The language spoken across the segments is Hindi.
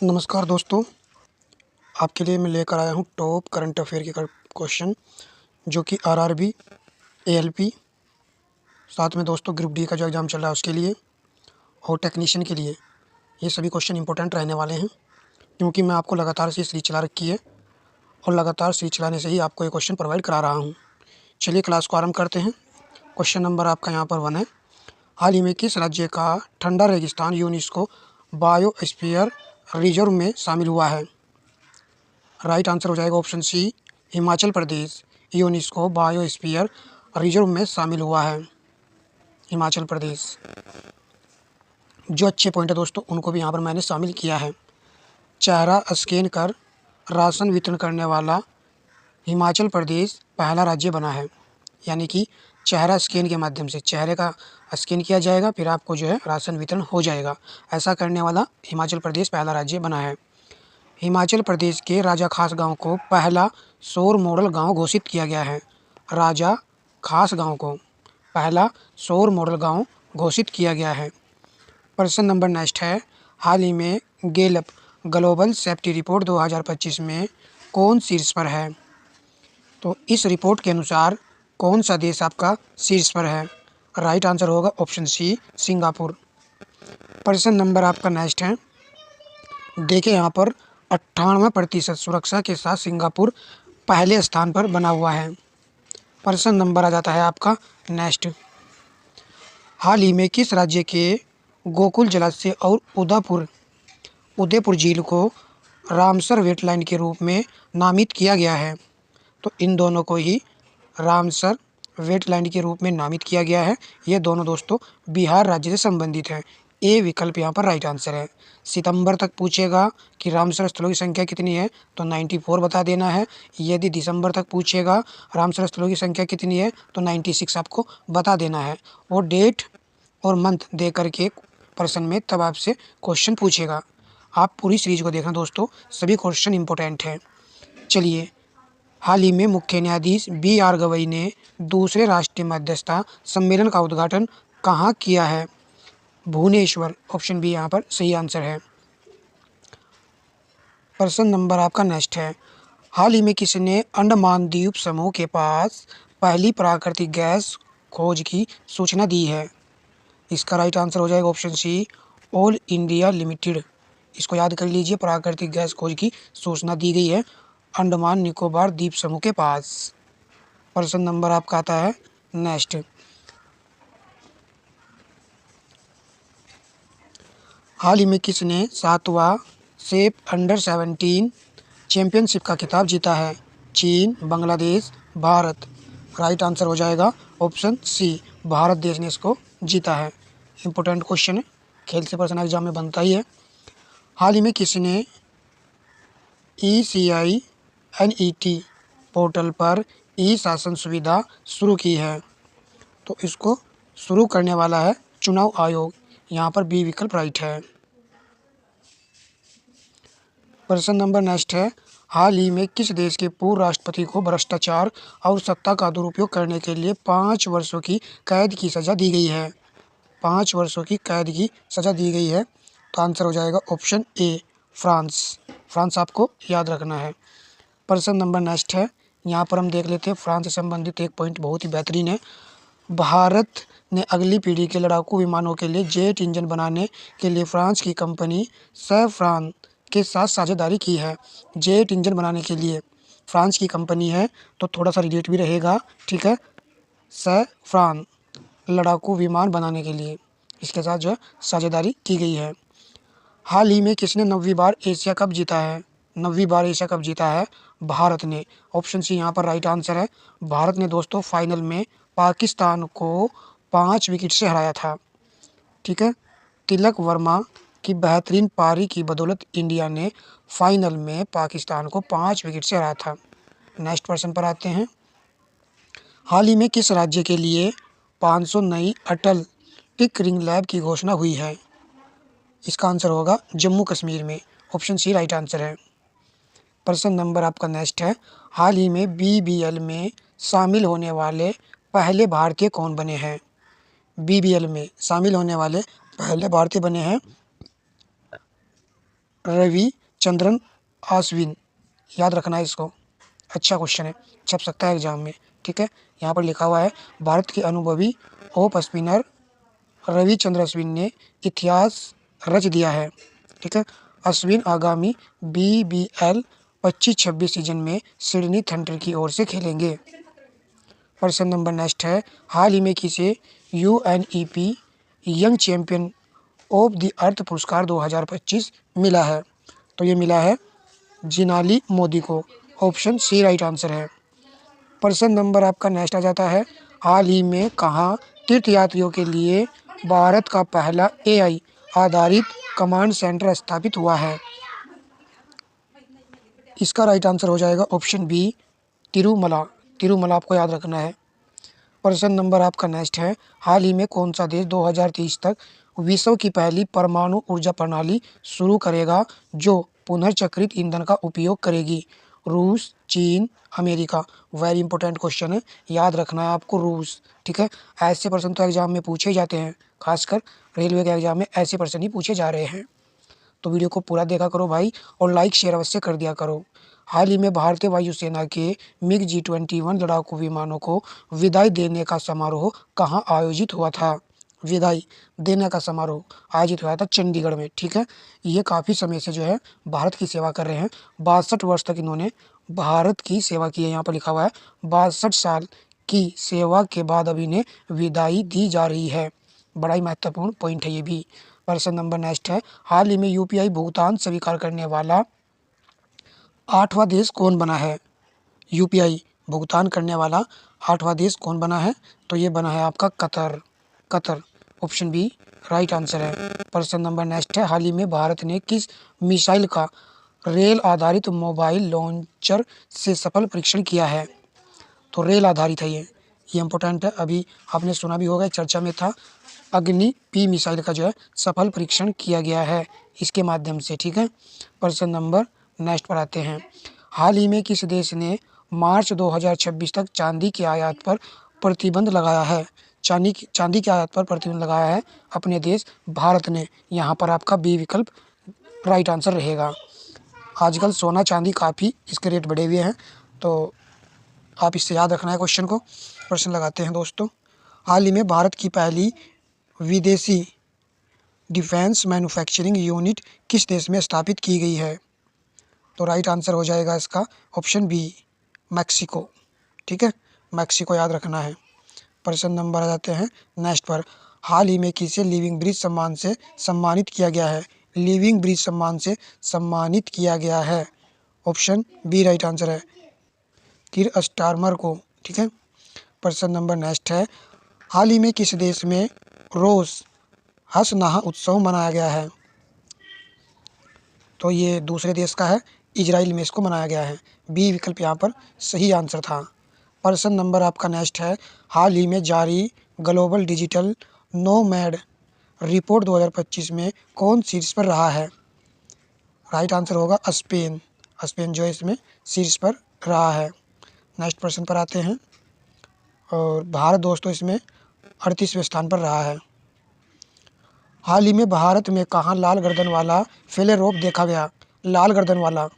नमस्कार दोस्तों, आपके लिए मैं लेकर आया हूँ टॉप करंट अफेयर के क्वेश्चन जो कि आरआरबी, एएलपी, साथ में दोस्तों ग्रुप डी का जो एग्ज़ाम चल रहा है उसके लिए और टेक्नीशियन के लिए ये सभी क्वेश्चन इंपॉर्टेंट रहने वाले हैं, क्योंकि मैं आपको लगातार से सीरीज चला रखी है और लगातार सीरीज चलाने से ही आपको ये क्वेश्चन प्रोवाइड करा रहा हूँ। चलिए क्लास को आरंभ करते हैं। क्वेश्चन नंबर आपका यहाँ पर 1 है। हाल ही में किस राज्य का ठंडा रेगिस्तान यूनेस्को बायोस्फीयर रिजर्व में शामिल हुआ है? राइट आंसर हो जाएगा ऑप्शन सी, Himachal Pradesh UNESCO biosphere reserve में शामिल हुआ है। हिमाचल प्रदेश। जो अच्छे पॉइंट है दोस्तों उनको भी यहाँ पर मैंने शामिल किया है। चेहरा स्कैन कर राशन वितरण करने वाला हिमाचल प्रदेश पहला राज्य बना है। यानी कि चेहरा स्कैन के माध्यम से चेहरे का स्कैन किया जाएगा, फिर आपको जो है राशन वितरण हो जाएगा। ऐसा करने वाला हिमाचल प्रदेश पहला राज्य बना है। हिमाचल प्रदेश के राजा खास गांव को पहला सौर मॉडल गांव घोषित किया गया है। राजा खास गांव को पहला सौर मॉडल गांव घोषित किया गया है। प्रश्न नंबर नेक्स्ट है। हाल ही में गैलप ग्लोबल सेफ्टी रिपोर्ट 2025 में कौन शीर्ष पर है? तो इस रिपोर्ट के अनुसार कौन सा देश आपका शीर्ष पर है? राइट आंसर होगा ऑप्शन सी, सिंगापुर। प्रश्न नंबर आपका नेक्स्ट है। देखिए यहाँ पर 98% सुरक्षा के साथ सिंगापुर पहले स्थान पर बना हुआ है। प्रश्न नंबर आ जाता है आपका नेक्स्ट। हाल ही में किस राज्य के गोकुल जलाशय और उदयपुर झील को रामसर वेटलैंड के रूप में नामित किया गया है? तो इन दोनों को ही रामसर वेटलैंड के रूप में नामित किया गया है। ये दोनों दोस्तों बिहार राज्य से संबंधित हैं। ए विकल्प यहाँ पर राइट आंसर है। सितंबर तक पूछेगा कि रामसर स्थलों की संख्या कितनी है तो 94 बता देना है। यदि दिसंबर तक पूछेगा रामसर स्थलों की संख्या कितनी है तो 96 आपको बता देना है। और डेट और मंथ दे करके प्रश्न में तब आपसे क्वेश्चन पूछेगा। आप पूरी सीरीज को देखना दोस्तों, सभी क्वेश्चन इंपॉर्टेंट हैं। चलिए, हाल ही में मुख्य न्यायाधीश BR गवई ने दूसरे राष्ट्रीय मध्यस्थता सम्मेलन का उद्घाटन कहाँ किया है? भुवनेश्वर। ऑप्शन बी यहाँ पर सही आंसर है। प्रश्न नंबर आपका नेक्स्ट है। हाल ही में किसने अंडमान द्वीप समूह के पास पहली प्राकृतिक गैस खोज की सूचना दी है? इसका राइट आंसर हो जाएगा option C, all India limited. इसको याद कर लीजिए, प्राकृतिक गैस खोज की सूचना दी गई है अंडमान निकोबार द्वीप समूह के पास। प्रश्न नंबर आपका आता है नेक्स्ट। हाल ही में किसने 7वां सेफ अंडर-17 चैंपियनशिप का खिताब जीता है? चीन, बांग्लादेश, भारत। राइट आंसर हो जाएगा ऑप्शन सी, भारत देश ने इसको जीता है। इंपॉर्टेंट क्वेश्चन है, खेल से प्रश्न एग्जाम में बनता ही है। हाल ही में किसने ECI-NET पोर्टल पर ई शासन सुविधा शुरू की है? तो इसको शुरू करने वाला है चुनाव आयोग। यहाँ पर बी विकल्प राइट है। प्रश्न नंबर नेक्स्ट है। हाल ही में किस देश के पूर्व राष्ट्रपति को भ्रष्टाचार और सत्ता का दुरुपयोग करने के लिए 5 वर्षों की कैद की सज़ा दी गई है? 5 वर्षों की कैद की सज़ा दी गई है। तो आंसर हो जाएगा ऑप्शन ए, फ्रांस। फ्रांस आपको याद रखना है। प्रश्न नंबर नेक्स्ट है। यहाँ पर हम देख लेते हैं फ्रांस से संबंधित एक पॉइंट बहुत ही बेहतरीन है। भारत ने अगली पीढ़ी के लड़ाकू विमानों के लिए जेट इंजन बनाने के लिए फ्रांस की कंपनी सैफ्रान के साथ साझेदारी की है। जेट इंजन बनाने के लिए फ्रांस की कंपनी है तो थोड़ा सा रिलेट भी रहेगा, ठीक है। सैफ्रान लड़ाकू विमान बनाने के लिए इसके साथ जो है साझेदारी की गई है। हाल ही में किसने 9वीं बार एशिया कप जीता है? 9वीं बार एशिया कप जीता है भारत ने। ऑप्शन सी यहाँ पर राइट आंसर है। भारत ने दोस्तों फाइनल में पाकिस्तान को 5 विकेट से हराया था, ठीक है। तिलक वर्मा की बेहतरीन पारी की बदौलत इंडिया ने फाइनल में पाकिस्तान को 5 विकेट से हराया था। नेक्स्ट प्रश्न पर आते हैं। हाल ही में किस राज्य के लिए 500 नई अटल टिंकरिंग लैब की घोषणा हुई है? इसका आंसर होगा जम्मू कश्मीर में। ऑप्शन सी राइट आंसर है। प्रश्न नंबर आपका नेक्स्ट है। हाल ही में BBL में शामिल होने वाले पहले भारतीय कौन बने हैं? BBL में शामिल होने वाले पहले भारतीय बने हैं रविचंद्रन अश्विन, याद रखना है इसको, अच्छा क्वेश्चन है, छप सकता है एग्जाम में। ठीक है, यहाँ पर लिखा हुआ है भारत के अनुभवी ऑफ स्पिनर रविचंद्रन अश्विन ने इतिहास रच दिया है। ठीक है, अश्विन आगामी BBL 25-26 सीजन में सिडनी थंडर की ओर से खेलेंगे। प्रश्न नंबर नेक्स्ट है, हाल ही में किसे UNEP young champion of the earth पुरस्कार 2025 मिला है? तो ये मिला है जिनाली मोदी को, ऑप्शन सी राइट आंसर है। प्रश्न नंबर आपका नेक्स्ट आ जाता है, हाल ही में कहाँ तीर्थयात्रियों के लिए भारत का पहला AI आधारित कमांड सेंटर स्थापित हुआ है? इसका राइट आंसर हो जाएगा ऑप्शन बी तिरुमला। तिरुमला आपको याद रखना है। प्रश्न नंबर आपका नेक्स्ट है, हाल ही में कौन सा देश 2030 तक विश्व की पहली परमाणु ऊर्जा प्रणाली शुरू करेगा जो पुनर्चक्रित ईंधन का उपयोग करेगी? रूस, चीन, अमेरिका। वेरी इंपॉर्टेंट क्वेश्चन है, याद रखना है आपको रूस। ठीक है, ऐसे प्रश्न तो एग्जाम में पूछे जाते हैं, खासकर रेलवे के एग्जाम में ऐसे प्रश्न ही पूछे जा रहे हैं। तो वीडियो को पूरा देखा करो भाई, और लाइक शेयर अवश्य कर दिया करो। हाल ही में भारतीय वायुसेना के MiG G21 लड़ाकू विमानों को विदाई देने का समारोह कहाँ आयोजित हुआ था? विदाई देने का समारोह आयोजित हुआ था चंडीगढ़ में। ठीक है, ये काफ़ी समय से जो है भारत की सेवा कर रहे हैं, 62 वर्ष तक इन्होंने भारत की सेवा की है। यहाँ पर लिखा हुआ है 62 साल की सेवा के बाद अब इन्हें विदाई दी जा रही है। बड़ा ही महत्वपूर्ण पॉइंट है ये भी। प्रश्न नंबर नेक्स्ट है, हाल ही में UPI भुगतान स्वीकार करने वाला 8वां देश कौन बना है? UPI भुगतान करने वाला 8वां देश कौन बना है? तो ये बना है आपका Qatar. Qatar, option B right answer है। प्रश्न नंबर नेक्स्ट है, हाल ही में भारत ने किस मिसाइल का रेल आधारित मोबाइल लॉन्चर से सफल परीक्षण किया है? तो रेल आधारित है ये इंपॉर्टेंट है, अभी आपने सुना भी होगा, चर्चा में था। अग्नि P मिसाइल का जो है सफल परीक्षण किया गया है इसके माध्यम से। ठीक है, प्रश्न नंबर नेक्स्ट पर आते हैं, हाल ही में किस देश ने मार्च 2026 तक चांदी के आयात पर प्रतिबंध लगाया है? चांदी के आयात पर प्रतिबंध लगाया है अपने देश भारत ने। यहाँ पर आपका बी विकल्प राइट आंसर रहेगा। आजकल सोना चांदी काफ़ी इसके रेट बढ़े हुए हैं, तो आप इससे याद रखना है क्वेश्चन को। प्रश्न लगाते हैं दोस्तों, हाल ही में भारत की पहली विदेशी डिफेंस मैन्युफैक्चरिंग यूनिट किस देश में स्थापित की गई है? तो राइट आंसर हो जाएगा इसका ऑप्शन बी मैक्सिको। ठीक है, मैक्सिको याद रखना है। प्रश्न नंबर आ जाते हैं नेक्स्ट पर, हाल ही में किसे लिविंग ब्रिज सम्मान से सम्मानित किया गया है? लिविंग ब्रिज सम्मान से सम्मानित किया गया है, ऑप्शन बी राइट आंसर है, किर स्टारमर को। ठीक है, प्रश्न नंबर नेक्स्ट है, हाल ही में किस देश में रोज़ हसनाह उत्सव मनाया गया है? तो ये दूसरे देश का है, इजराइल में इसको मनाया गया है। बी विकल्प यहाँ पर सही आंसर था। प्रश्न नंबर आपका नेक्स्ट है, हाल ही में जारी ग्लोबल डिजिटल नोमैड रिपोर्ट 2025 में कौन शीर्ष पर रहा है? राइट आंसर होगा स्पेन। स्पेन जो है इसमें शीर्ष पर रहा है। नेक्स्ट प्रश्न पर आते हैं, और भारत दोस्तों इसमें 38वें स्थान पर रहा है। हाल ही में भारत में कहाँ लाल गर्दन वाला फेलेरोप देखा गया? लाल गर्दन वाला,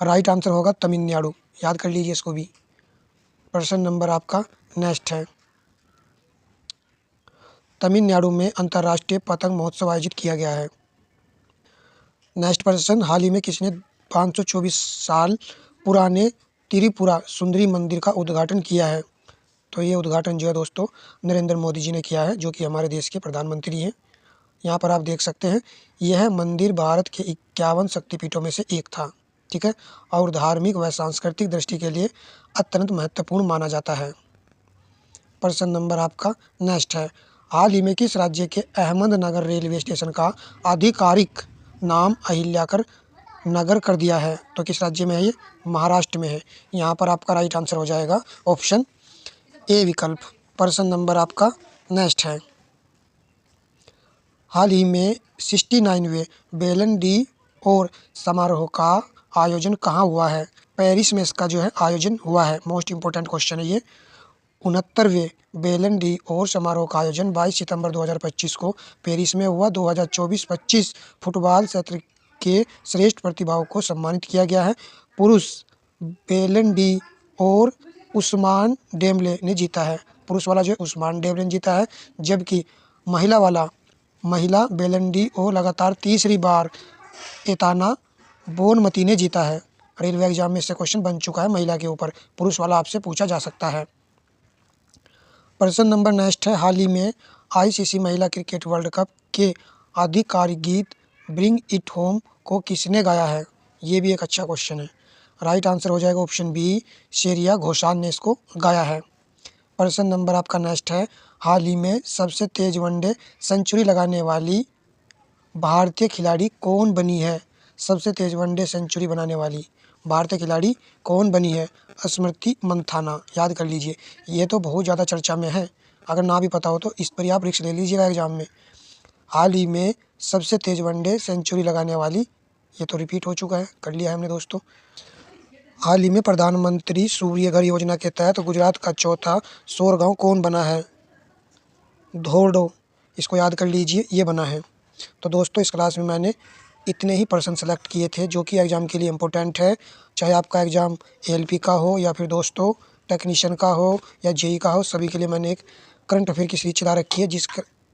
राइट आंसर होगा तमिलनाडु, याद कर लीजिए इसको भी। प्रश्न नंबर आपका नेक्स्ट है, तमिलनाडु में अंतर्राष्ट्रीय पतंग महोत्सव आयोजित किया गया है। नेक्स्ट प्रश्न, हाल ही में किसने 524 साल पुराने त्रिपुरा सुंदरी मंदिर का उद्घाटन किया है? तो ये उद्घाटन जो है दोस्तों नरेंद्र मोदी जी ने किया है, जो कि हमारे देश के प्रधानमंत्री हैं। यहाँ पर आप देख सकते हैं, यह मंदिर भारत के 51 शक्तिपीठों में से एक था। ठीक है, और धार्मिक व सांस्कृतिक दृष्टि के लिए अत्यंत महत्वपूर्ण माना जाता है। प्रश्न नंबर आपका नेक्स्ट है, हाल ही में किस राज्य के अहमदनगर रेलवे स्टेशन का आधिकारिक नाम अहिल्याकर नगर कर दिया है? तो किस राज्य में है ये? महाराष्ट्र में है। यहाँ पर आपका राइट आंसर हो जाएगा ऑप्शन ए विकल्प। प्रश्न नंबर आपका नेक्स्ट है, हाल ही में 69वें बेलन डी और समारोह का आयोजन कहाँ हुआ है? पेरिस में इसका जो है आयोजन हुआ है। मोस्ट इम्पोर्टेंट क्वेश्चन है ये। 69वें बैलन डी और समारोह का आयोजन 22 सितंबर 2025 को पेरिस में हुआ। 2024-25 फुटबॉल सत्र के श्रेष्ठ प्रतिभाओं को सम्मानित किया गया है। पुरुष बैलन डी और उस्मान डेम्बले ने जीता है। पुरुष वाला जो है उस्मान डेम्बले ने जीता है, जबकि महिला बैलन डी और लगातार तीसरी बार एताना बोनमती ने जीता है। रेलवे एग्जाम में से क्वेश्चन बन चुका है महिला के ऊपर, पुरुष वाला आपसे पूछा जा सकता है। प्रश्न नंबर नेक्स्ट है, हाल ही में आईसीसी महिला क्रिकेट वर्ल्ड कप के आधिकारिक गीत ब्रिंग इट होम को किसने गाया है? ये भी एक अच्छा क्वेश्चन है। राइट आंसर हो जाएगा ऑप्शन बी, श्रेया घोषाल ने इसको गाया है। प्रश्न नंबर आपका नेक्स्ट है, हाल ही में सबसे तेज वनडे सेंचुरी लगाने वाली भारतीय खिलाड़ी कौन बनी है? सबसे तेज वनडे सेंचुरी बनाने वाली भारतीय खिलाड़ी कौन बनी है? स्मृति मंथाना, याद कर लीजिए, ये तो बहुत ज़्यादा चर्चा में है। अगर ना भी पता हो तो इस पर ही आप रिस्क ले लीजिएगा एग्जाम में। हाल ही में सबसे तेज वनडे सेंचुरी लगाने वाली, ये तो रिपीट हो चुका है, कर लिया है हमने दोस्तों। हाल ही में प्रधानमंत्री सूर्य घर योजना के तहत गुजरात का चौथा सौर गाँव कौन बना है? धोर्डो, इसको याद कर लीजिए, ये बना है। तो दोस्तों इस क्लास में मैंने इतने ही प्रश्न सेलेक्ट किए थे जो कि एग्ज़ाम के लिए इम्पोर्टेंट है, चाहे आपका एग्ज़ाम एएलपी का हो या फिर दोस्तों टेक्नीशियन का हो या जेई का हो, सभी के लिए मैंने एक करंट अफेयर की सीरीज चला रखी है, जिस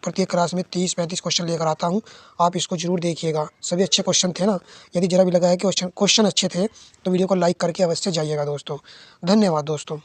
प्रत्येक क्लास में 30-35 क्वेश्चन लेकर आता हूँ। आप इसको जरूर देखिएगा, सभी अच्छे क्वेश्चन थे ना। यदि जरा भी लगा है कि क्वेश्चन अच्छे थे तो वीडियो को लाइक करके अवश्य जाइएगा दोस्तों। धन्यवाद दोस्तों।